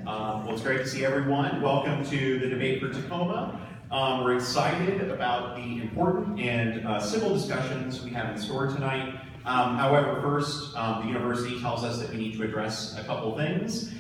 Well, it's great to see everyone. Welcome to the debate for Tacoma. We're excited about the important and civil discussions we have in store tonight. However, first, the university tells us that we need to address a couple things.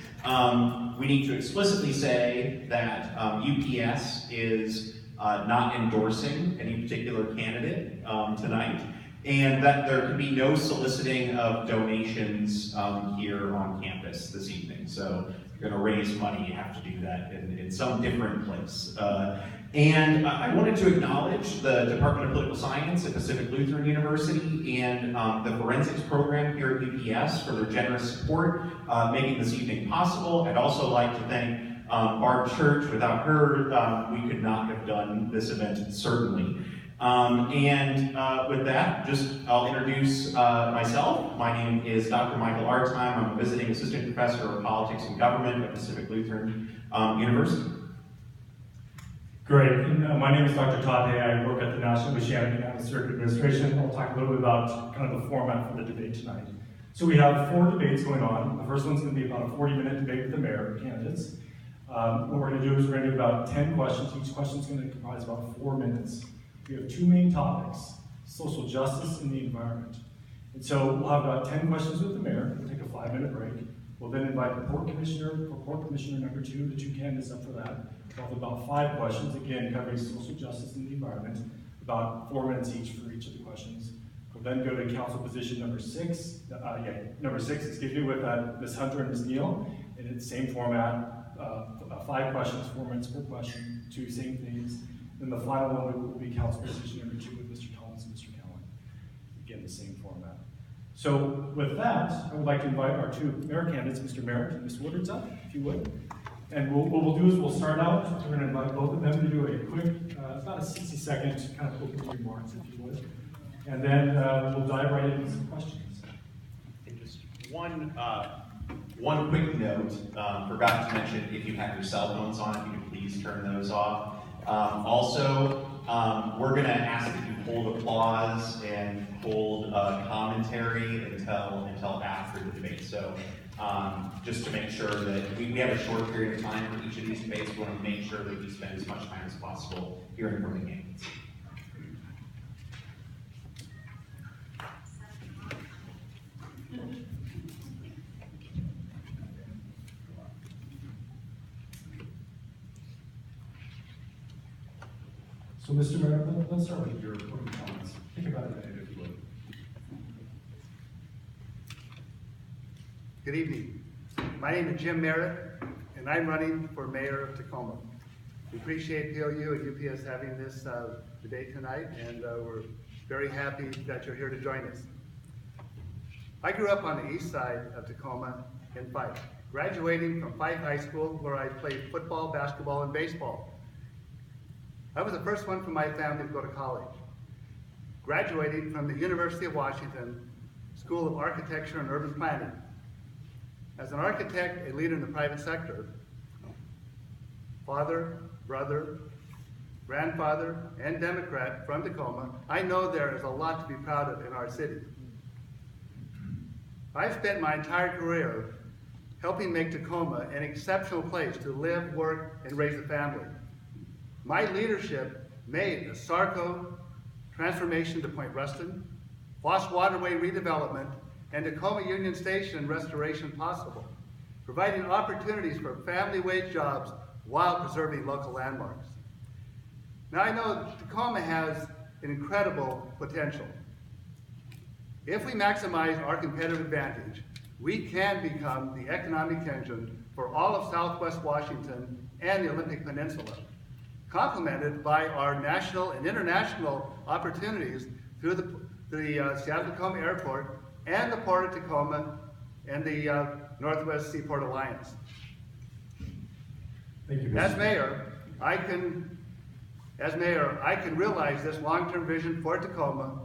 We need to explicitly say that UPS is not endorsing any particular candidate tonight, and that there can be no soliciting of donations here on campus this evening. So if you're going to raise money, you have to do that in some different place. And I wanted to acknowledge the Department of Political Science at Pacific Lutheran University and the forensics program here at UPS for their generous support making this evening possible. I'd also like to thank Barb Church. Without her, we could not have done this event, certainly. With that, I'll introduce myself. My name is Dr. Michael Artime. I'm a visiting assistant professor of politics and government at Pacific Lutheran University. Great. And, my name is Dr. Todd Hay. I work at the National Oceanic and Atmospheric Administration. I'll talk a little bit about kind of the format for the debate tonight. So we have 4 debates going on. The first one's going to be about a 40-minute debate with the mayor candidates. What we're going to do is we're going to do about 10 questions. Each question is going to comprise about 4 minutes. We have 2 main topics: social justice and the environment. And so we'll have about 10 questions with the mayor. We'll take a 5-minute break. We'll then invite the port commissioner number 2, the 2 candidates up for that. We'll have about 5 questions, again covering social justice and the environment, about 4 minutes each for each of the questions. We'll then go to council position number 6, with Ms. Hunter and Ms. Neal, and in the same format, 5 questions, 4 minutes per question, 2 same things. Then the final one will be council position number 2 with Mr. Collins and Mr. Cowan. Again, the same format. So with that, I would like to invite our 2 mayor candidates, Mr. Merritt and Ms. Woodards, up, if you would. And what we'll do is we'll start out. We're going to invite both of them to do a quick, about a 60-second kind of opening remarks, if you would. And then we'll dive right into some questions. Just one quick note. Forgot to mention, if you have your cell phones on, if you could please turn those off. Also, we're going to ask that you hold applause and hold commentary until after the debate. So just to make sure that we have a short period of time for each of these debates, we want to make sure that we spend as much time as possible hearing from the candidates. So, Mr. Merritt, let's start with your opening comments. Think about it a minute, if you would. Good evening. My name is Jim Merritt, and I'm running for mayor of Tacoma. We appreciate PLU and UPS having this debate tonight, and we're very happy that you're here to join us. I grew up on the east side of Tacoma in Fife, graduating from Fife High School, where I played football, basketball, and baseball. I was the first one from my family to go to college, graduating from the University of Washington School of Architecture and Urban Planning. As an architect, a leader in the private sector, father, brother, grandfather, and Democrat from Tacoma, I know there is a lot to be proud of in our city. I've spent my entire career helping make Tacoma an exceptional place to live, work, and raise a family. My leadership made the Sarco transformation to Point Ruston, Foss Waterway redevelopment, and Tacoma Union Station restoration possible, providing opportunities for family wage jobs while preserving local landmarks. Now I know Tacoma has an incredible potential. If we maximize our competitive advantage, we can become the economic engine for all of Southwest Washington and the Olympic Peninsula, complemented by our national and international opportunities through the Seattle-Tacoma Airport and the Port of Tacoma and the Northwest Seaport Alliance. Thank you, Mr. As mayor, I can realize this long-term vision for Tacoma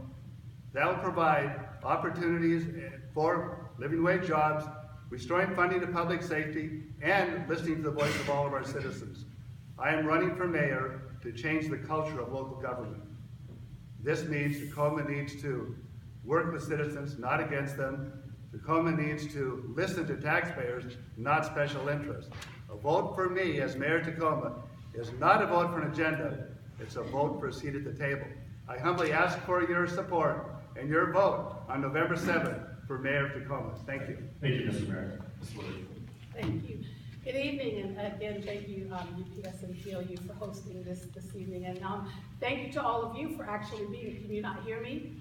that will provide opportunities for living wage jobs, restoring funding to public safety, and listening to the voice of all of our citizens. I am running for mayor to change the culture of local government. This means Tacoma needs to work with citizens, not against them. Tacoma needs to listen to taxpayers, not special interests. A vote for me as Mayor of Tacoma is not a vote for an agenda, it's a vote for a seat at the table. I humbly ask for your support and your vote on November 7th for Mayor of Tacoma. Thank you. Thank you, Mr. Merritt. Ms. Woodard. Thank you. Good evening, and again, thank you, UPS and PLU for hosting this evening. And thank you to all of you for actually being here. Can you not hear me?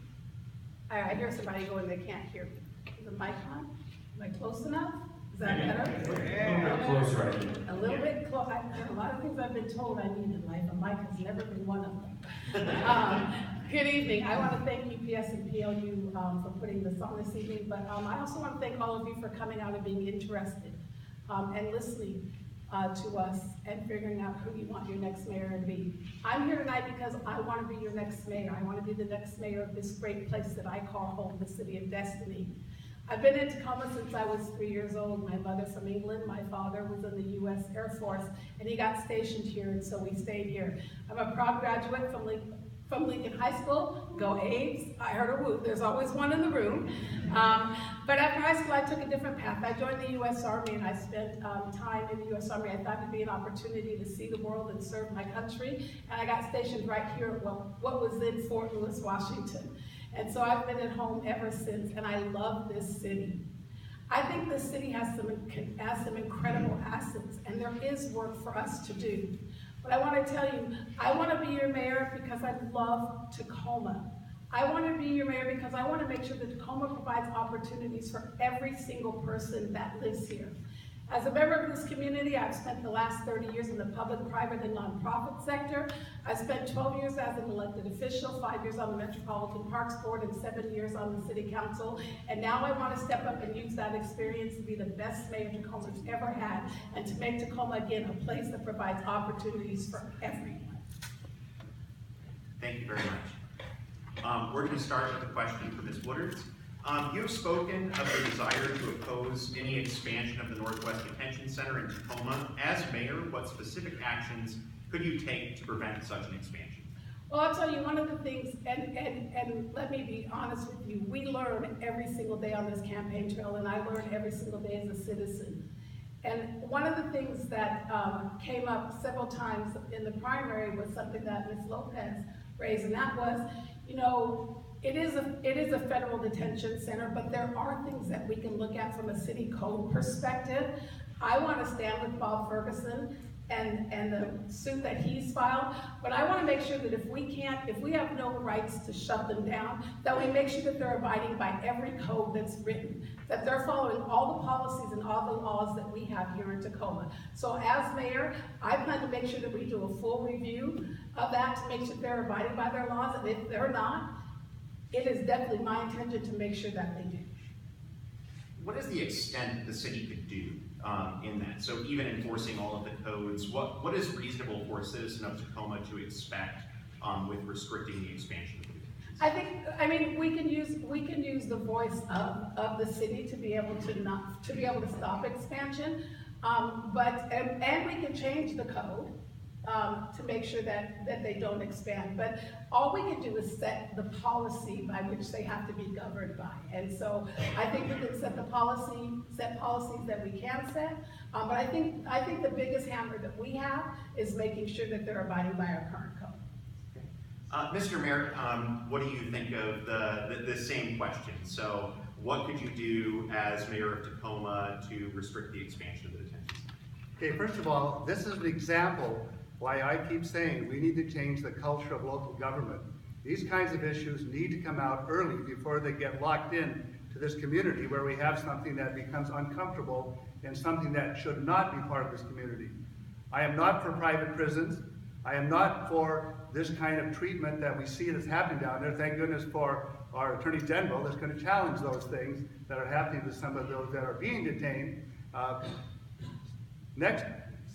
I hear somebody going, they can't hear me. Is the mic on? Am I close enough? Is that better? A little bit closer, I think. A little bit close. A lot of things I've been told I need in life. A mic has never been one of them. Good evening. I want to thank UPS and PLU for putting this on this evening, but I also want to thank all of you for coming out and being interested and listening to us and figuring out who you want your next mayor to be. I'm here tonight because I want to be your next mayor. I want to be the next mayor of this great place that I call home, the city of destiny. I've been in Tacoma since I was 3 years old. My mother's from England. My father was in the U.S. Air Force, and he got stationed here, and so we stayed here. I'm a proud graduate from Lincoln High School. Go A's. I heard a whoop. There's always one in the room. But after high school, I took a different path. I joined the U.S. Army, and I spent time in the U.S. Army. I thought it'd be an opportunity to see the world and serve my country, and I got stationed right here at what was then Fort Lewis, Washington. And so I've been at home ever since, and I love this city. I think this city has some incredible assets, and there is work for us to do. But I want to tell you, I want to be your mayor because I love Tacoma. I want to be your mayor because I want to make sure that Tacoma provides opportunities for every single person that lives here. As a member of this community, I've spent the last 30 years in the public, private, and nonprofit sector. I spent 12 years as an elected official, 5 years on the Metropolitan Parks Board, and 7 years on the City Council. And now I want to step up and use that experience to be the best mayor Tacoma's ever had, and to make Tacoma, again, a place that provides opportunities for everyone. Thank you very much. We're going to start with a question for Ms. Woodards. You've spoken of the desire to oppose any expansion of the Northwest Detention Center in Tacoma. As mayor, what specific actions could you take to prevent such an expansion? Well, I'll tell you one of the things, and let me be honest with you, we learn every single day on this campaign trail, and I learn every single day as a citizen. And one of the things that came up several times in the primary was something that Ms. Lopez raised, and that was, you know, it is a federal detention center, but there are things that we can look at from a city code perspective. I want to stand with Bob Ferguson and the suit that he's filed, but I want to make sure that if we have no rights to shut them down, that we make sure that they're abiding by every code that's written, that they're following all the policies and all the laws that we have here in Tacoma. So as mayor, I plan to make sure that we do a full review of that to make sure they're abiding by their laws, and if they're not, it is definitely my intention to make sure that they do. What is the extent the city could do in that? So even enforcing all of the codes, what is reasonable for a citizen of Tacoma to expect with restricting the expansion of the detention center? I mean, we can use the voice of the city to be able to stop expansion, and we can change the code to make sure that they don't expand. But all we can do is set the policy by which they have to be governed by. And so I think we can set policies that we can set. But I think the biggest hammer that we have is making sure that they're abiding by our current code. Mr. Merritt, what do you think of the same question? So what could you do as mayor of Tacoma to restrict the expansion of the detention center? Okay, first of all, this is an example why I keep saying we need to change the culture of local government. These kinds of issues need to come out early before they get locked in to this community where we have something that becomes uncomfortable and something that should not be part of this community. I am not for private prisons. I am not for this kind of treatment that we see that's happening down there. Thank goodness for our Attorney General that's going to challenge those things that are happening to some of those that are being detained. Next,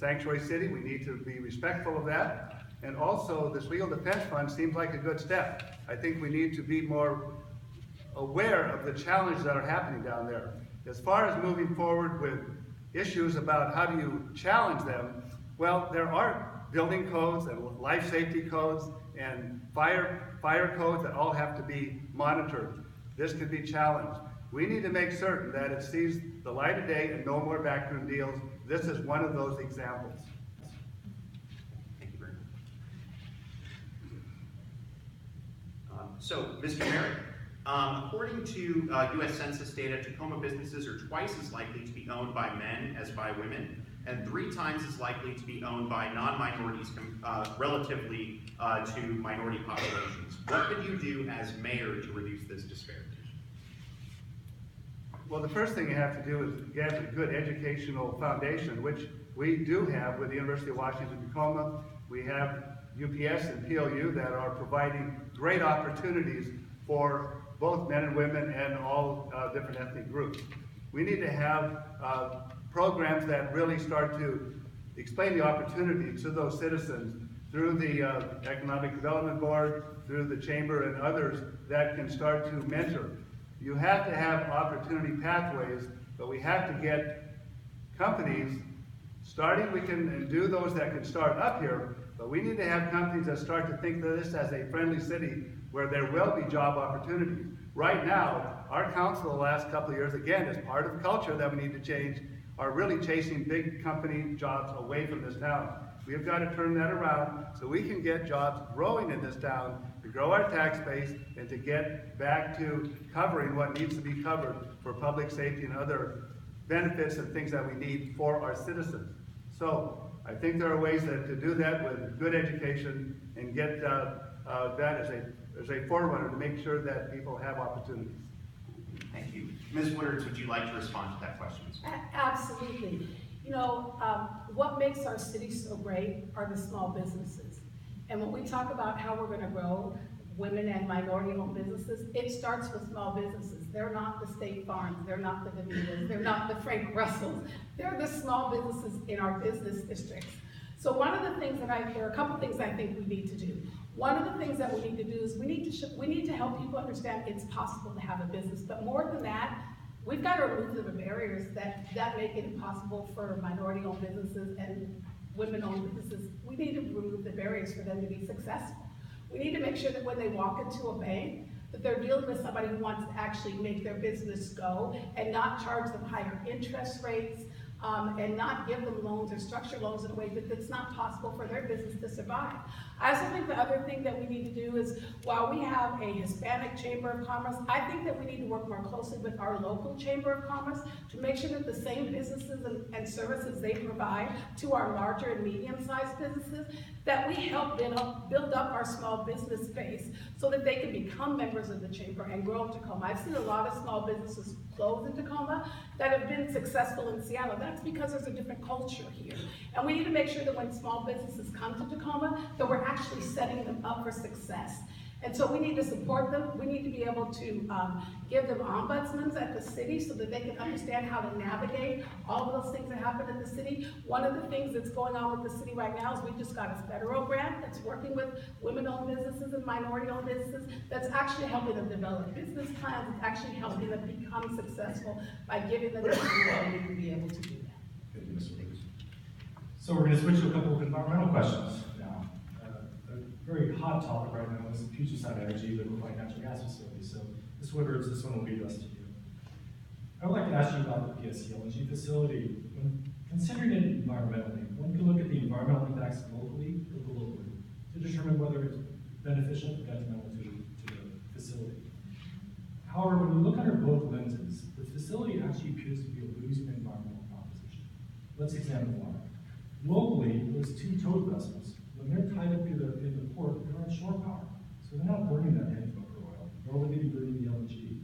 Sanctuary City, we need to be respectful of that. And also, this legal defense fund seems like a good step. I think we need to be more aware of the challenges that are happening down there. As far as moving forward with issues about how do you challenge them, well, there are building codes and life safety codes and fire codes that all have to be monitored. This could be challenged. We need to make certain that it sees the light of day and no more backroom deals this is one of those examples. Thank you very much. So, Mr. Merritt, according to U.S. Census data, Tacoma businesses are twice as likely to be owned by men as by women, and 3 times as likely to be owned by non-minorities relatively to minority populations. What could you do as mayor to reduce this disparity? Well, the first thing you have to do is get a good educational foundation, which we do have with the University of Washington, Tacoma. We have UPS and PLU that are providing great opportunities for both men and women and all different ethnic groups. We need to have programs that really start to explain the opportunity to those citizens through the Economic Development Board, through the Chamber and others that can start to mentor. You have to have opportunity pathways, but we have to get companies starting. We can do those that can start up here, but we need to have companies that start to think of this as a friendly city where there will be job opportunities. Right now, our council the last couple of years, again, as part of culture that we need to change, are really chasing big company jobs away from this town. We've got to turn that around so we can get jobs growing in this town, to grow our tax base, and to get back to covering what needs to be covered for public safety and other benefits and things that we need for our citizens. So I think there are ways to do that with good education and get that as a forerunner to make sure that people have opportunities. Thank you. Ms. Woodards, would you like to respond to that question as well? Absolutely. You know, what makes our city so great are the small businesses. And when we talk about how we're going to grow women and minority-owned businesses, it starts with small businesses. They're not the State Farms, they're not the DeVitas, they're not the Frank Russells. They're the small businesses in our business districts. So one of the things that there are a couple things I think we need to do. One of the things that we need to do is we need to help people understand it's possible to have a business, but more than that, we've got to remove the barriers that make it impossible for minority-owned businesses and women-owned businesses. We need to remove the barriers for them to be successful. We need to make sure that when they walk into a bank, that they're dealing with somebody who wants to actually make their business go and not charge them higher interest rates, and not give them loans or structure loans in a way that's not possible for their business to survive. I also think the other thing that we need to do is, while we have a Hispanic Chamber of Commerce, I think that we need to work more closely with our local Chamber of Commerce to make sure that the same businesses and services they provide to our larger and medium-sized businesses, that we help build up our small business base so that they can become members of the Chamber and grow in Tacoma. I've seen a lot of small businesses close in Tacoma that have been successful in Seattle. That's because there's a different culture here. And we need to make sure that when small businesses come to Tacoma, that we're actually setting them up for success. And so we need to support them. We need to be able to give them ombudsmen at the city so that they can understand how to navigate all of those things that happen in the city. One of the things that's going on with the city right now is we just got a federal grant that's working with women-owned businesses and minority-owned businesses that's actually helping them develop business plans. It's actually helping them become successful by giving them the ability to be able to do that. Thank you, Mr. Woodards. So we're going to switch to a couple of environmental questions now. A very hot topic right now is Puget Sound Energy, the liquefied natural gas facility. So Ms. Woodards, this one will be addressed to you. I would like to ask you about the PSC LNG facility. When considering it environmentally, one can look at the environmental impacts locally or globally to determine whether it's beneficial or detrimental to the facility. However, when you look under both lenses, the facility actually appears to be a losing environmental proposition. Let's examine why. Locally, there's 2 towed vessels. When they're tied up in the port, they're on shore power. So they're not burning that heavy bunker oil, nor would they be burning the LNG.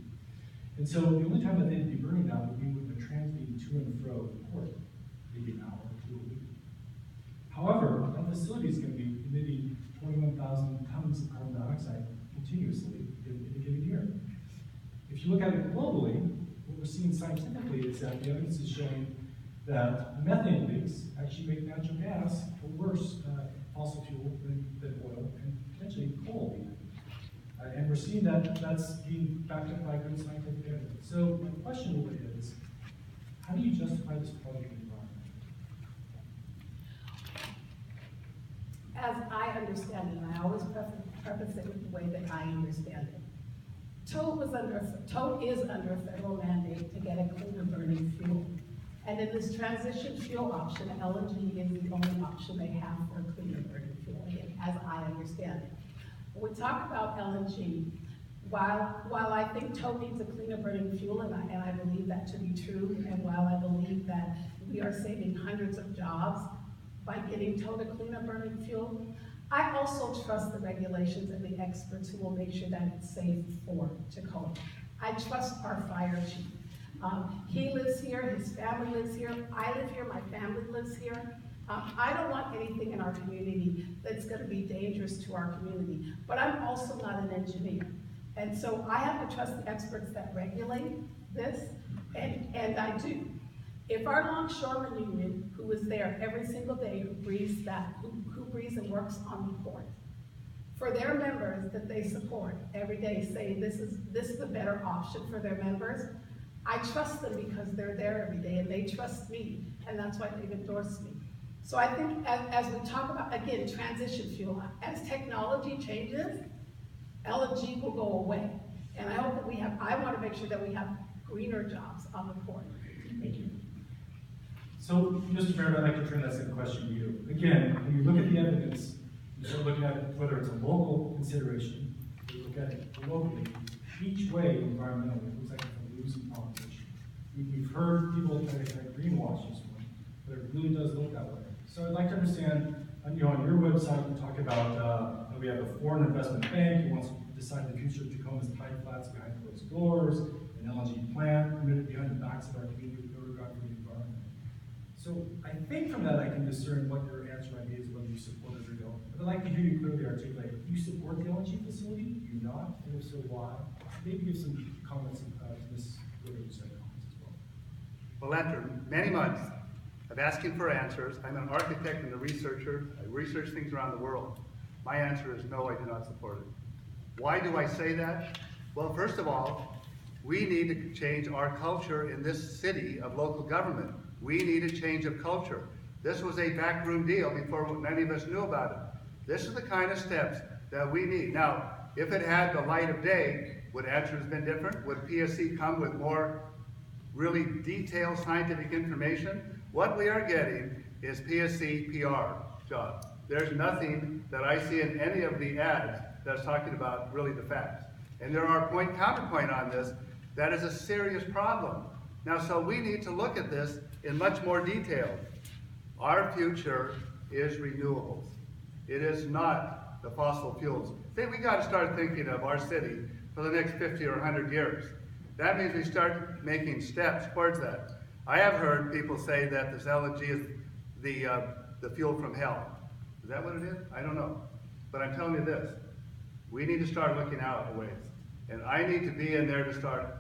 And so the only time that they'd be burning that would be when they're transiting to and fro the port, maybe an hour or 2 a week. However, that facility is going to be emitting 21,000 tons of carbon dioxide continuously in a given year. If you look at it globally, what we're seeing scientifically is that the evidence is showing that methane leaks actually make natural gas a worse fossil fuel than oil and potentially coal even. And we're seeing that that's being backed up by good scientific evidence. So my question really is, how do you justify this project in the environment? As I understand it, and I always preface it with the way that I understand it, TOE is under a federal mandate to get a cleaner burning fuel. And in this transition fuel option, LNG is the only option they have for cleaner burning fuel, again, as I understand it. When we talk about LNG, while I think tow needs a cleaner burning fuel, and I believe that to be true, and while I believe that we are saving hundreds of jobs by getting tow to cleaner burning fuel, I also trust the regulations and the experts who will make sure that it's safe for Tacoma. I trust our fire chief. He lives here, his family lives here, I live here, my family lives here. I don't want anything in our community that's gonna be dangerous to our community, but I'm also not an engineer. And so I have to trust the experts that regulate this, and I do. If our longshoremen union, who is there every single day, who breathes and works on the port, for their members that they support every day, say this is a better option for their members, I trust them because they're there every day and they trust me, and that's why they've endorsed me. So I think as we talk about, again, transition fuel, as technology changes, LNG will go away. And I hope that I want to make sure that we have greener jobs on the port. Thank you. So, Mr. Merritt, I'd like to turn that same question to you. Again, when you look at the evidence, you start looking at it, whether it's a local consideration, you look at it locally, each way environmentally, it looks like it's a losing proposition. We've heard people try to greenwash this one, but it really does look that way. So I'd like to understand, on your website, you talk about we have a foreign investment bank who wants to decide the future of Tacoma's tide flats behind closed doors, an LNG plant permitted behind the backs of our community with no regard for the environment. So I think from that I can discern what your answer might be is whether you support it or don't. But I'd like to hear you clearly articulate, do you support the LNG facility? Do you not? And if so, why? Maybe give some comments to Ms. Woodards' comments as well. Well, after many months of asking for answers, I'm an architect and a researcher. I research things around the world. My answer is no, I do not support it. Why do I say that? Well, first of all, we need to change our culture in this city of local government. We need a change of culture. This was a backroom deal before many of us knew about it. This is the kind of steps that we need. Now, if it had the light of day, would answers have been different? Would PSC come with more really detailed scientific information? What we are getting is PSC PR job. There's nothing that I see in any of the ads that's talking about really the facts. And there are counterpoint on this. That is a serious problem. Now, so we need to look at this in much more detail. Our future is renewables. It is not the fossil fuels. We got to start thinking of our city for the next 50 or 100 years. That means we start making steps towards that. I have heard people say that this LNG is the fuel from hell. Is that what it is? I don't know. But I'm telling you this, we need to start looking out a ways. And I need to be in there to start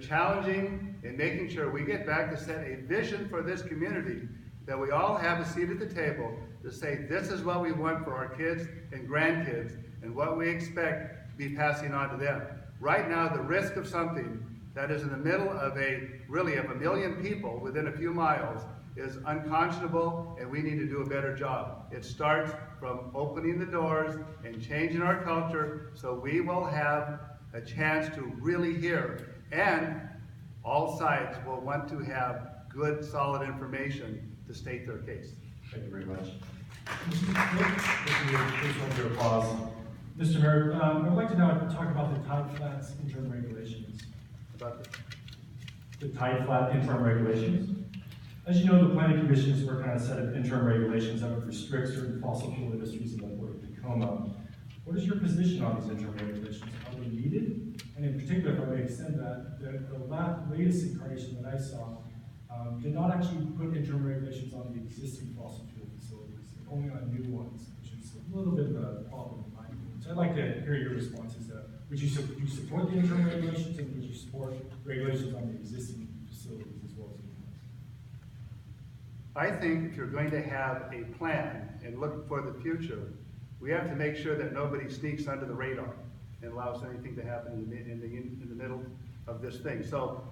challenging and making sure we get back to set a vision for this community, that we all have a seat at the table to say this is what we want for our kids and grandkids and what we expect to be passing on to them. Right now, the risk of something that is in the middle of a million people within a few miles is unconscionable, and we need to do a better job. It starts from opening the doors and changing our culture so we will have a chance to really hear, and all sides will want to have good, solid information to state their case. Thank you very much. Please hold your applause. Mr. Merritt, I'd like to now talk about the tide flats interim regulations. About The tide flat interim regulations. As you know, the Planning Commission is working on a set of interim regulations that would restrict certain fossil fuel industries in the port of Tacoma. What is your position on these interim regulations? Are they needed? And in particular, if I may extend that, the latest incarnation that I saw did not actually put interim regulations on the existing fossil fuel facilities, only on new ones, which is a little bit of a problem in my opinion. So I'd like to hear your responses to that. Would you support the interim regulations, and would you support regulations on the existing facilities as well as new ones? I think if you're going to have a plan and look for the future, we have to make sure that nobody sneaks under the radar and allows anything to happen in the middle of this thing. So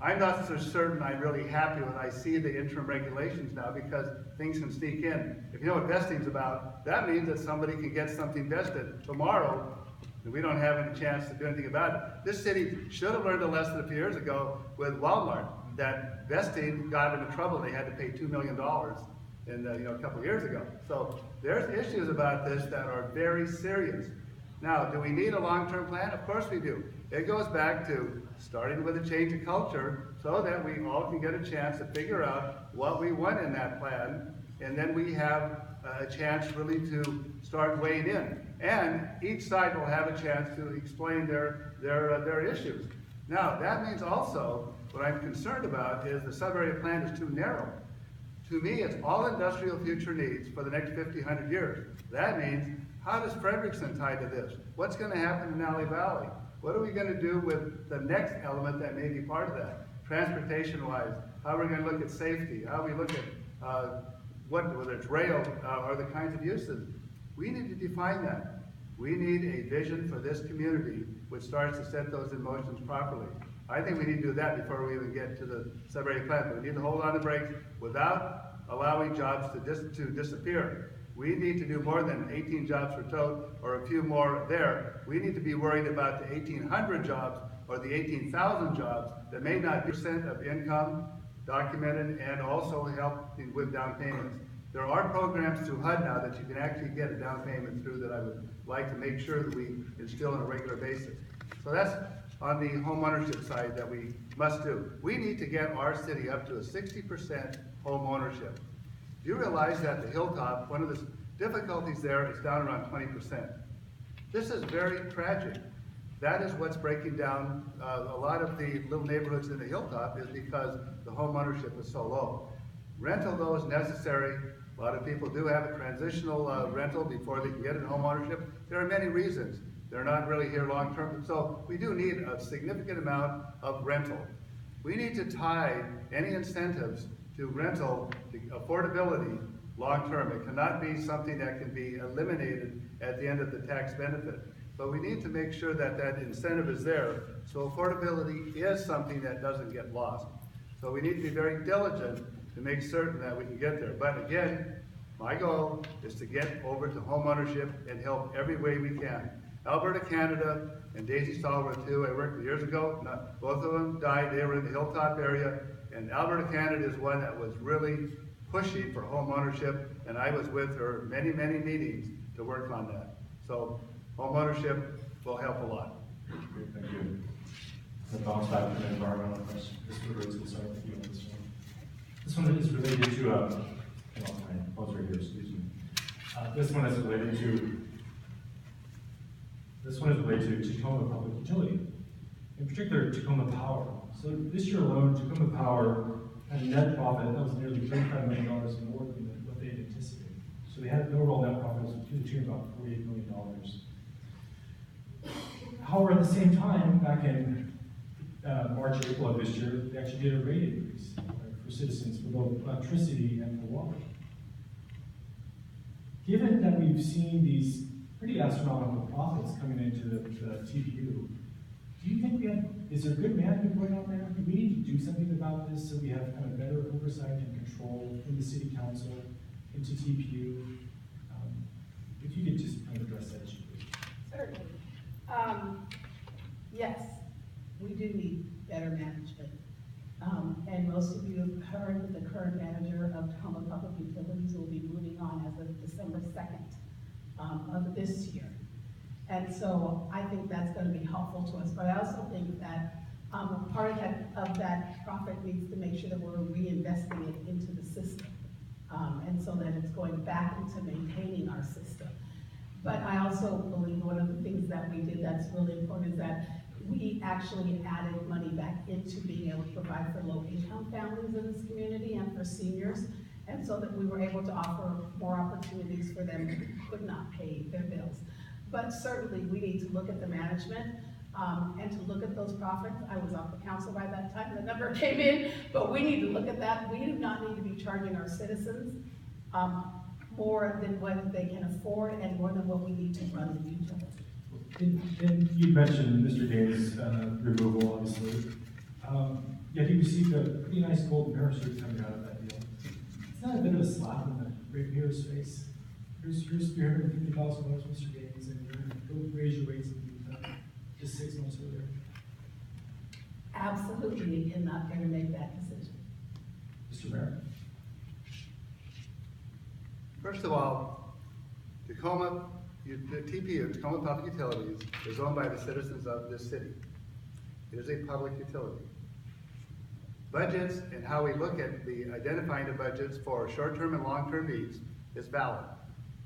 I'm not so certain I'm really happy when I see the interim regulations now, because things can sneak in. If you know what vesting's about, that means that somebody can get something vested tomorrow and we don't have any chance to do anything about it. This city should have learned a lesson a few years ago with Walmart. that vesting got into trouble. They had to pay $2 million in a couple of years ago. So there's issues about this that are very serious. Now, do we need a long-term plan? Of course we do. It goes back to starting with a change of culture so that we all can get a chance to figure out what we want in that plan, and then we have a chance really to start weighing in. And each side will have a chance to explain their issues. Now, that means also, what I'm concerned about is the sub-area plan is too narrow. To me, it's all industrial future needs for the next 50, 100 years. That means, how does Frederickson tie to this? What's going to happen in Alley Valley? What are we going to do with the next element that may be part of that? Transportation-wise, how are we going to look at safety? How we look at whether it's rail or the kinds of uses? We need to define that. We need a vision for this community which starts to set those in motions properly. I think we need to do that before we even get to the sub-area plan. But we need to hold on the brakes without allowing jobs to disappear. We need to do more than 18 jobs for tote or a few more there. We need to be worried about the 1,800 jobs or the 18,000 jobs that may not be % of income documented and also help with down payments. There are programs through HUD now that you can actually get a down payment through that I would like to make sure that we instill on a regular basis. So that's on the home ownership side that we must do. We need to get our city up to a 60% home ownership. Do you realize that the Hilltop, one of the difficulties there is down around 20%. This is very tragic. That is what's breaking down a lot of the little neighborhoods in the Hilltop is because the home ownership is so low. Rental, though, is necessary. A lot of people do have a transitional rental before they can get into home ownership. There are many reasons. They're not really here long term. So we do need a significant amount of rental. We need to tie any incentives to rental to affordability long term. It cannot be something that can be eliminated at the end of the tax benefit. But we need to make sure that that incentive is there, so affordability is something that doesn't get lost. So we need to be very diligent to make certain that we can get there. But again, my goal is to get over to home ownership and help every way we can. Alberta, Canada, and Daisy Stallworth too, I worked with years ago. Both of them died. They were in the Hilltop area. And Alberta, Canada is one that was really pushing for home ownership, and I was with her many, many meetings to work on that. So home ownership will help a lot. Great, thank you. The bounce back to the environmental question. Mr. Woodards, we'll start with you on this one. This one is related to, my phone's right here, excuse me. This one is related to Tacoma Public Utility, in particular Tacoma Power. So this year alone, Tacoma Power had a net profit that was nearly $35 million more than what they had anticipated. So they had an overall net profit to the tune of about $48 million. However, at the same time, back in March, April of this year, they actually did a rate increase for citizens for both electricity and for water. Given that we've seen these pretty astronomical profits coming into the TPU, do you think is there good management going on there? Do we need to do something about this so we have kind of better oversight and control in the city council, into TPU? If you could just kind of address that issue, please. Certainly. Yes, we do need better management. And most of you have heard that the current manager of Tacoma Public Utilities will be moving on as of December 2nd of this year. And so I think that's going to be helpful to us. But I also think that part of that profit needs to make sure that we're reinvesting it into the system. And so that it's going back into maintaining our system. But I also believe one of the things that we did that's really important is that we actually added money back into being able to provide for low-income families in this community and for seniors, and so that we were able to offer more opportunities for them who could not pay their bills. But certainly, we need to look at the management and to look at those profits. I was off the council by that time, the number came in, but we need to look at that. We do not need to be charging our citizens more than what they can afford and more than what we need to run the utility. And you mentioned Mr. Gaines' removal, obviously. Yet he received a pretty nice gold mirror suit coming out of that deal. It's not a bit of a slap in the ratepaier's face. Here's $350,000, Mr. Gaines, and you're going to go raise your rates and just 6 months earlier. absolutely am not going to make that decision. Mr. Merritt? First of all, Tacoma, the TPU, Tacoma Public Utilities, is owned by the citizens of this city. It is a public utility. Budgets and how we look at the identifying the budgets for short-term and long-term needs is valid.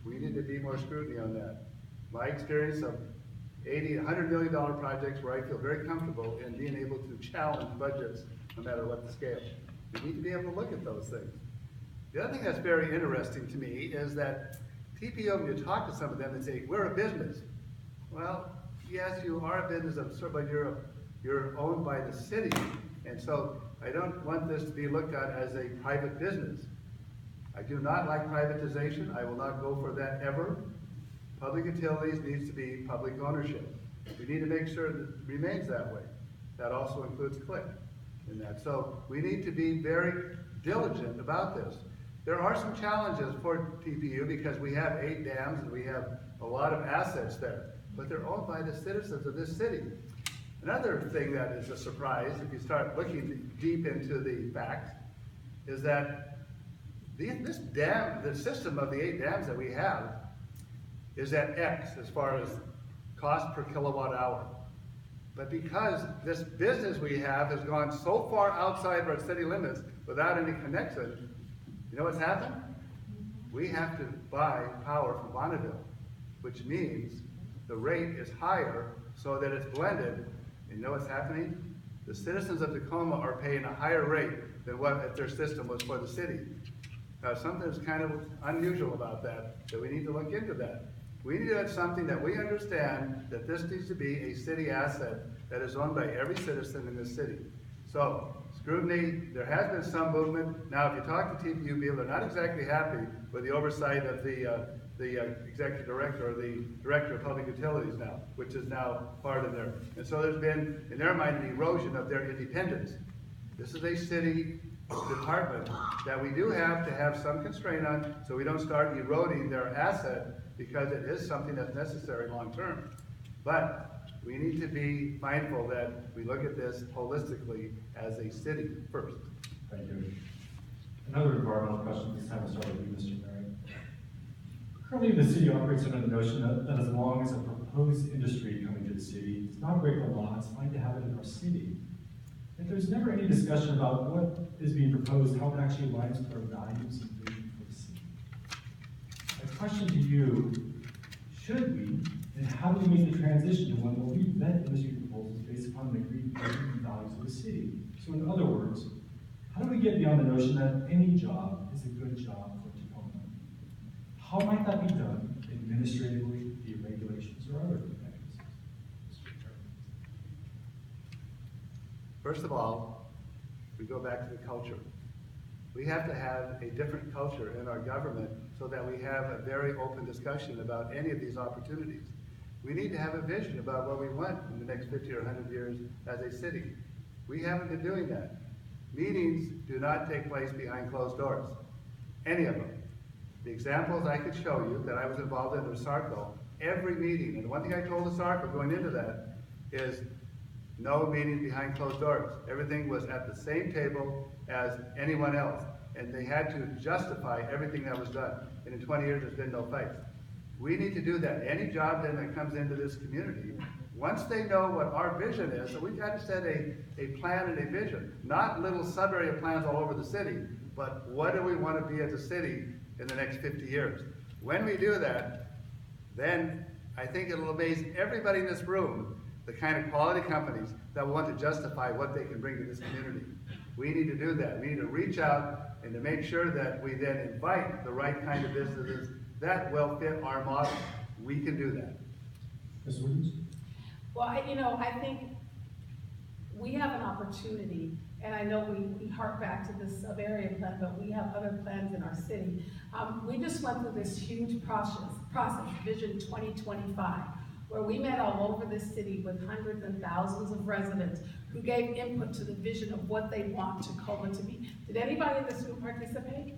We need to be more scrutiny on that. My experience of $80, $100 million projects where I feel very comfortable in being able to challenge budgets no matter what the scale. We need to be able to look at those things. The other thing that's very interesting to me is that TPO, when you talk to some of them, they say, we're a business. Well, yes, you are a business, but you're owned by the city. And so I don't want this to be looked at as a private business. I do not like privatization. I will not go for that ever. Public utilities needs to be public ownership. We need to make sure that it remains that way. That also includes CLIC in that. So we need to be very diligent about this. There are some challenges for TPU because we have 8 dams and we have a lot of assets there, but they're owned by the citizens of this city. Another thing that is a surprise, if you start looking deep into the facts, is that this dam, the system of the 8 dams that we have, is at X as far as cost per kilowatt hour. But because this business we have has gone so far outside of our city limits without any connection, you know what's happened? We have to buy power from Bonneville, which means the rate is higher so that it's blended. And you know what's happening? The citizens of Tacoma are paying a higher rate than what if their system was for the city. Now, something's kind of unusual about that we need to look into that. We need to have something that we understand that this needs to be a city asset that is owned by every citizen in this city. So, scrutiny, there has been some movement. Now, if you talk to TPU people, they're not exactly happy with the oversight of the executive director or the director of public utilities now, which is now part of their, and so there's been, in their mind, an erosion of their independence. This is a city department that we do have to have some constraint on so we don't start eroding their asset because it is something that's necessary long-term. But we need to be mindful that we look at this holistically as a city first. Thank you. Another environmental question, this time we'll start with you, Mr. Merritt. Currently, the city operates under the notion that as long as a proposed industry coming to the city does not break the law, it's fine to have it in our city. If there's never any discussion about what is being proposed, how it actually aligns with our values and vision for the city. My question to you, should we, and how do we make the transition to one where we vet industry proposals based upon the agreed vision and values of the city? So in other words, how do we get beyond the notion that any job is a good job for Tacoma? How might that be done administratively, via regulations, or other mechanisms? Mr. Chairman. First of all, we go back to the culture. We have to have a different culture in our government so that we have a very open discussion about any of these opportunities. We need to have a vision about what we want in the next 50 or 100 years as a city. We haven't been doing that. Meetings do not take place behind closed doors, any of them. The examples I could show you that I was involved in with SARCO, every meeting, and one thing I told the SARCO going into that is no meetings behind closed doors. Everything was at the same table as anyone else, and they had to justify everything that was done. And in 20 years, there's been no fights. We need to do that. Any job then that comes into this community, once they know what our vision is, so we've got to set a plan and a vision, not little sub-area plans all over the city, but what do we want to be as a city in the next 50 years? When we do that, then I think it'll amaze everybody in this room, the kind of quality companies that want to justify what they can bring to this community. We need to do that. We need to reach out and to make sure that we then invite the right kind of businesses that will fit our model. We can do that. Ms. Williams? Well, I think we have an opportunity, and I know we hark back to this sub-area plan, but we have other plans in our city. We just went through this huge process, Vision 2025, where we met all over the city with hundreds and thousands of residents who gave input to the vision of what they want Tacoma to be. Did anybody in this room participate?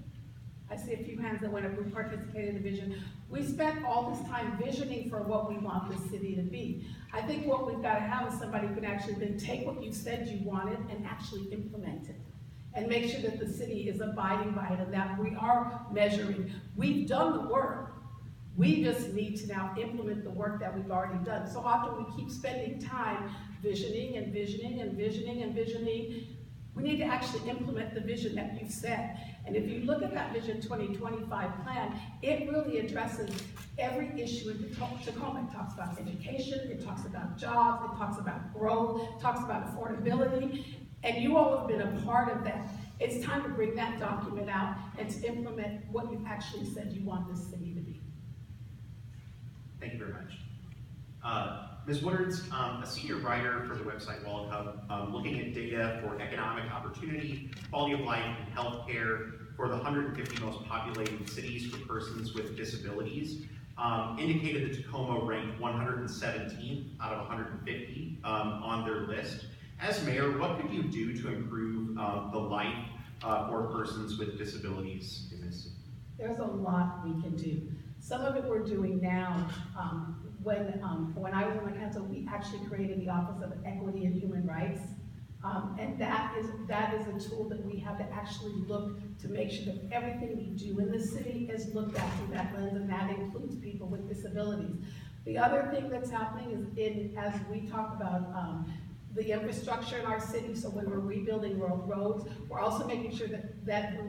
I see a few hands that went up, who participated in the vision. We spent all this time visioning for what we want the city to be. I think what we've got to have is somebody who can actually then take what you said you wanted and actually implement it. And make sure that the city is abiding by it and that we are measuring. We've done the work. We just need to now implement the work that we've already done. So often we keep spending time visioning and visioning and visioning and visioning. We need to actually implement the vision that you've set. And if you look at that Vision 2025 plan, it really addresses every issue in Tacoma. It talks about education, it talks about jobs, it talks about growth, it talks about affordability. And you all have been a part of that. It's time to bring that document out and to implement what you've actually said you want this city to be. Thank you very much. Ms. Woodards, a senior writer for the website Wallet Hub, looking at data for economic opportunity, quality of life, and healthcare for the 150 most populated cities for persons with disabilities, indicated that Tacoma ranked 117th out of 150 on their list. As mayor, what could you do to improve the life for persons with disabilities in this city? There's a lot we can do. Some of it we're doing now. When I was on the council, we actually created the Office of Equity and Human Rights. And that is a tool that we have to actually look to make sure that everything we do in the city is looked at through that lens, and that includes people with disabilities. The other thing that's happening is as we talk about the infrastructure in our city, so when we're rebuilding roads, we're also making sure that we're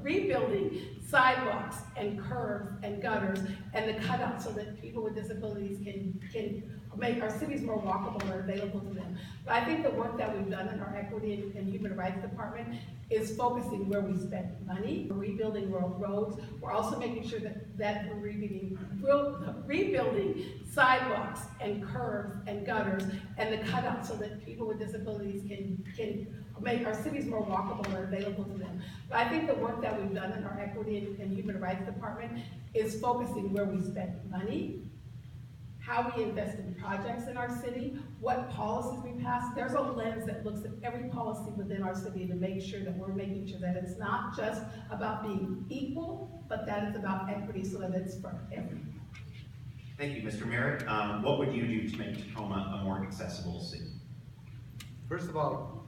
rebuilding sidewalks and curbs and gutters and the cutouts so that people with disabilities can make our cities more walkable and available to them. But I think the work that we've done in our Equity and Human Rights Department is focusing where we spend money. We're rebuilding roads. We're also making sure that we're rebuilding sidewalks and curbs and gutters and the cutouts so that people with disabilities can make our cities more walkable and available to them. But I think the work that we've done in our Equity and Human Rights Department is focusing where we spend money, how we invest in projects in our city, what policies we pass. There's a lens that looks at every policy within our city to make sure that we're making sure that it's not just about being equal, but that it's about equity so that it's for everyone. Thank you, Mr. Merritt. What would you do to make Tacoma a more accessible city? First of all,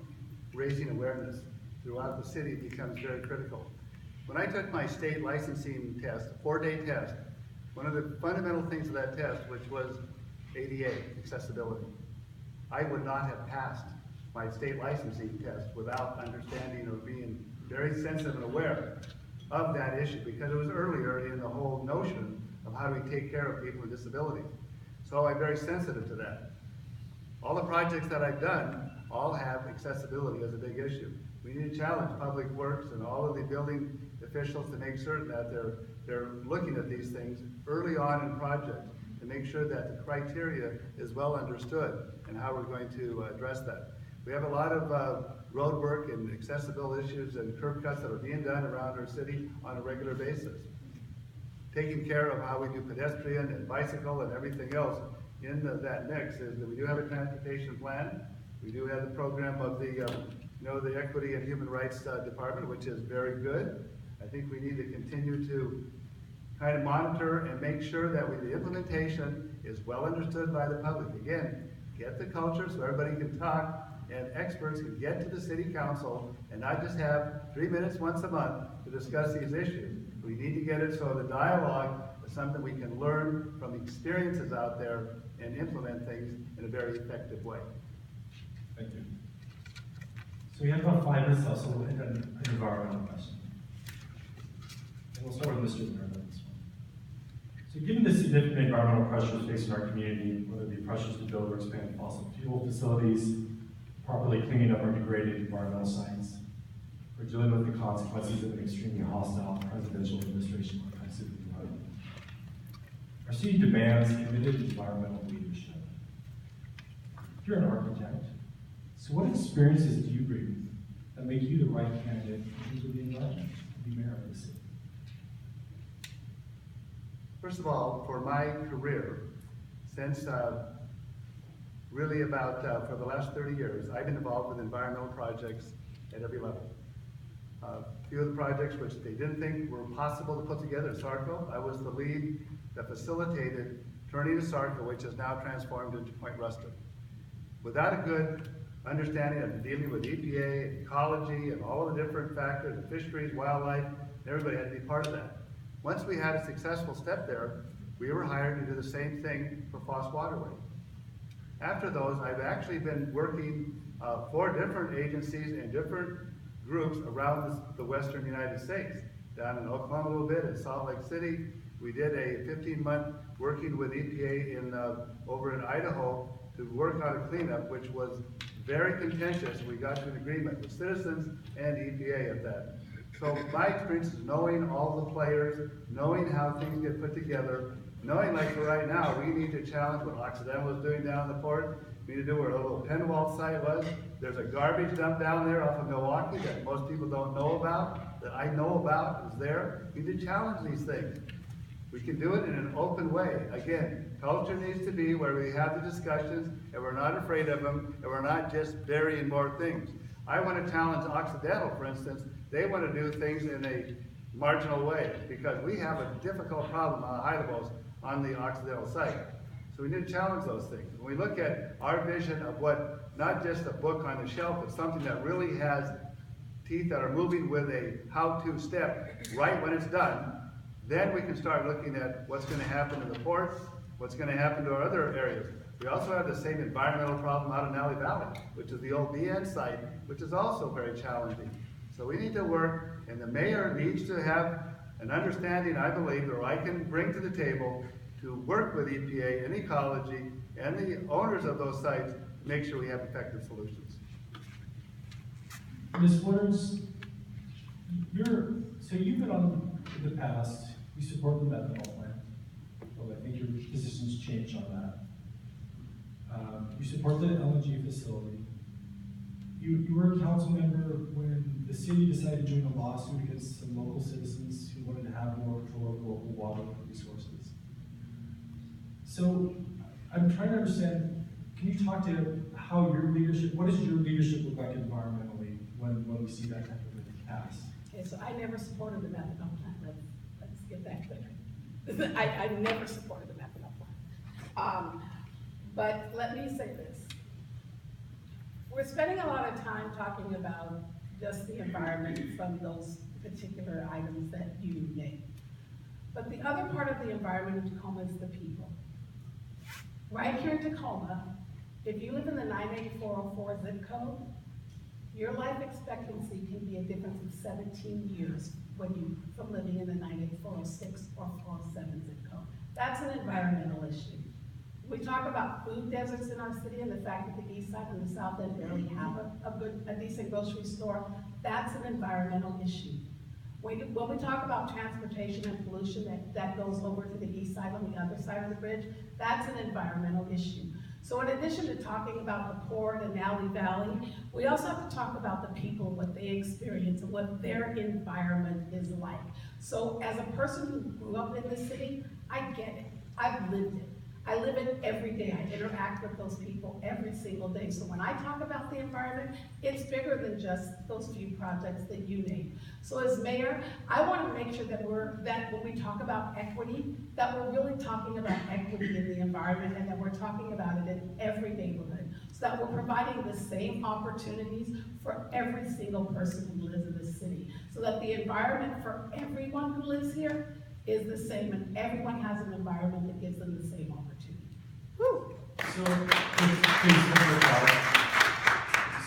raising awareness throughout the city becomes very critical. When I took my state licensing test, a 4-day test, one of the fundamental things of that test, which was ADA, accessibility, I would not have passed my state licensing test without understanding or being very sensitive and aware of that issue, because it was earlier in the whole notion of how do we take care of people with disabilities. So I'm very sensitive to that. All the projects that I've done all have accessibility as a big issue. We need to challenge Public Works and all of the building officials to make certain that they're looking at these things early on in projects to make sure that the criteria is well understood and how we're going to address that. We have a lot of road work and accessible issues and curb cuts that are being done around our city on a regular basis. Taking care of how we do pedestrian and bicycle and everything else in that mix is that we do have a transportation plan. We do have the program of the Equity and Human Rights Department, which is very good. I think we need to continue to kind of monitor and make sure that the implementation is well understood by the public. Again, get the culture so everybody can talk and experts can get to the city council and not just have 3 minutes once a month to discuss these issues. We need to get it so the dialogue is something we can learn from the experiences out there and implement things in a very effective way. Thank you. So we have about 5 minutes left, so we'll hit an environmental question. And we'll start with Mr. Merritt on this one. So given the significant environmental pressures facing our community, whether it be pressures to build or expand fossil fuel facilities, properly cleaning up our degraded environmental sites, we're dealing with the consequences of an extremely hostile presidential administration when it comes to the environment. Our city demands committed environmental leadership. You're an architect, so what experiences do you bring that make you the right candidate in terms of the environment to be mayor of the city? First of all, for my career, since really about for the last 30 years, I've been involved with environmental projects at every level. few of the projects which they didn't think were possible to put together at Sarco. I was the lead that facilitated turning to Sarco, which is now transformed into Point Ruston. Without a good understanding of dealing with EPA, ecology, and all of the different factors, the fisheries, wildlife, everybody had to be part of that. Once we had a successful step there, we were hired to do the same thing for Foss Waterway. After those, I've actually been working for different agencies and different groups around the western United States. Down in Oklahoma a little bit, in Salt Lake City, we did a 15-month working with EPA over in Idaho to work on a cleanup, which was very contentious. We got to an agreement with citizens and EPA at that. So my experience is knowing all the players, knowing how things get put together, knowing like for right now, we need to challenge what Occidental is doing down in the port. We need to do where the little Penwalt site was. There's a garbage dump down there off of Milwaukee that most people don't know about, that I know about, is there. We need to challenge these things. We can do it in an open way. Again, culture needs to be where we have the discussions and we're not afraid of them and we're not just burying more things. I want to challenge Occidental, for instance. They want to do things in a marginal way because we have a difficult problem on Idaho's on the Occidental site. So we need to challenge those things. When we look at our vision of what, not just a book on the shelf, but something that really has teeth that are moving with a how-to step right when it's done, then we can start looking at what's going to happen in the ports, what's going to happen to our other areas. We also have the same environmental problem out in Alley Valley, which is the old BN site, which is also very challenging. So we need to work, and the mayor needs to have an understanding, I believe, or I can bring to the table to work with EPA and ecology and the owners of those sites to make sure we have effective solutions. Ms. Woodards, you've been on in the past, you support the methanol plant, well, I think your position's changed on that. You support the LNG facility. You were a council member when the city decided to join a lawsuit against some local citizens who wanted to have more control of local water resources. So I'm trying to understand, can you talk to how your leadership, what does your leadership look like environmentally when we see that type of thing pass? Okay, so I never supported the methanol plant, let's get that clear. I never supported the methanol plant. But let me say this. We're spending a lot of time talking about just the environment from those particular items that you named. But the other part of the environment in Tacoma is the people. Right here in Tacoma, if you live in the 98404 zip code, your life expectancy can be a difference of 17 years from living in the 98406 or 407 zip code. That's an environmental issue. We talk about food deserts in our city and the fact that the east side and the south end barely have a decent grocery store. That's an environmental issue. When we talk about transportation and pollution that goes over to the east side on the other side of the bridge, that's an environmental issue. So in addition to talking about the port and Alley Valley, we also have to talk about the people, what they experience and what their environment is like. So as a person who grew up in this city, I get it. I've lived it. I live it every day. I interact with those people every single day. So when I talk about the environment, it's bigger than just those few projects that you named. So as mayor, I want to make sure that when we talk about equity, that we're really talking about equity in the environment and that we're talking about it in every neighborhood. So that we're providing the same opportunities for every single person who lives in this city. So that the environment for everyone who lives here is the same, and everyone has an environment that gives them the same opportunity. Woo!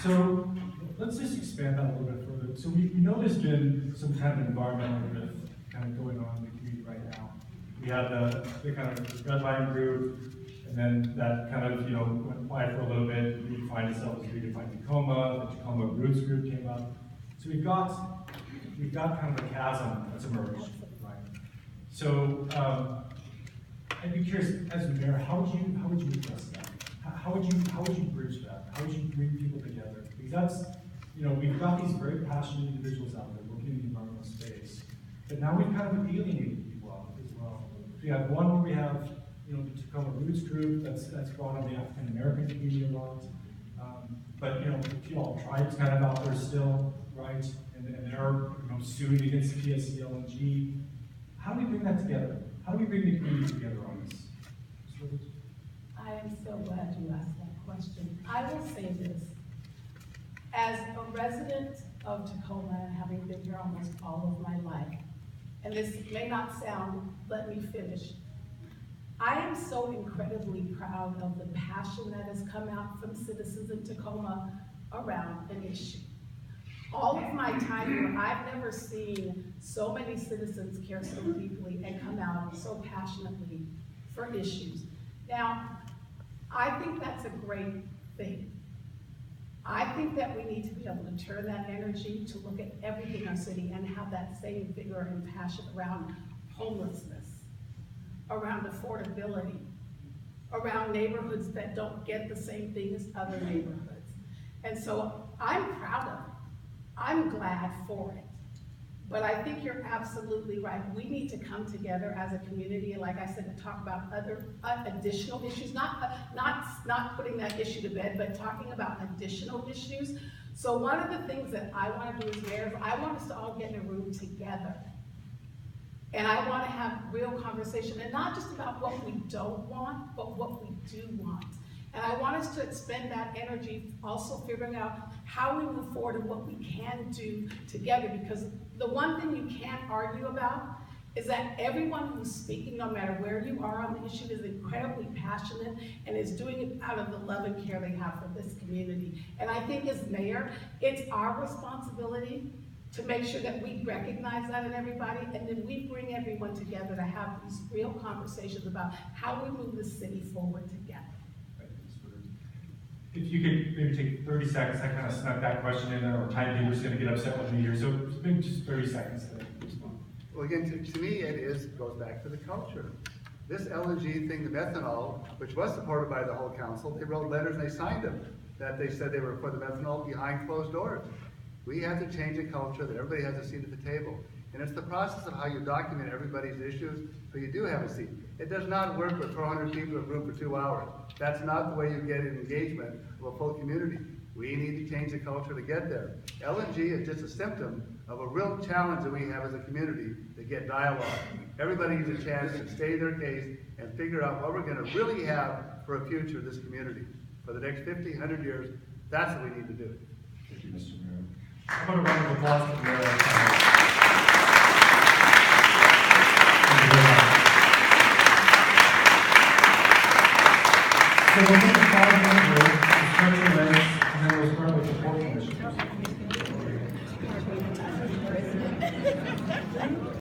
So let's just expand that a little bit further. So we know there's been some kind of environmental rift kind of going on in the community right now. We had the kind of red line group, and then that kind of, went quiet for a little bit. We defined ourselves as Redefine Tacoma, the Tacoma Roots group came up. So we've got kind of a chasm that's emerged. So, I'd be curious, as mayor, how would you address that? How would you bridge that? How would you bring people together? Because that's, we've got these very passionate individuals out there working in the environmental space, but now we've kind of alienated people out as well. We have one where we have, the Tacoma Roots group that's brought on the African American community a lot. But tribes kind of out there still, right? and they're suing against PSC LNG. How do we bring that together? How do we bring the community together on this? I am so glad you asked that question. I will say this. As a resident of Tacoma and having been here almost all of my life, and this may not sound, let me finish. I am so incredibly proud of the passion that has come out from citizens in Tacoma around an issue. All of my time here, I've never seen so many citizens care so deeply and come out so passionately for issues. Now, I think that's a great thing. I think that we need to be able to turn that energy to look at everything in our city and have that same vigor and passion around homelessness, around affordability, around neighborhoods that don't get the same thing as other neighborhoods. And so I'm proud of it. I'm glad for it. But I think you're absolutely right. We need to come together as a community, and like I said, to talk about other additional issues, not putting that issue to bed, but talking about additional issues. So one of the things that I want to do as mayor is I want us to all get in a room together. And I want to have real conversation, and not just about what we don't want, but what we do want. And I want us to spend that energy also figuring out how we move forward and what we can do together, because the one thing you can't argue about is that everyone who's speaking, no matter where you are on the issue, is incredibly passionate and is doing it out of the love and care they have for this community. And I think as mayor, it's our responsibility to make sure that we recognize that in everybody, and then we bring everyone together to have these real conversations about how we move the city forward together. If you could maybe take 30 seconds, I kind of snuck that question in there, or timekeeper's going to get upset with me here, so maybe just 30 seconds to respond. Well, again, to me, goes back to the culture. This LNG thing, the methanol, which was supported by the whole council, they wrote letters and they signed them, that they said they were for the methanol behind closed doors. We have to change a culture that everybody has a seat at the table. And it's the process of how you document everybody's issues so you do have a seat. It does not work with 400 people in a room for 2 hours. That's not the way you get an engagement of a full community. We need to change the culture to get there. LNG is just a symptom of a real challenge that we have as a community to get dialogue. Everybody needs a chance to state their case and figure out what we're going to really have for a future of this community. For the next 50, 100 years, that's what we need to do. Thank you, Mr. Merritt. How about a round of applause for the mayor? So we're going to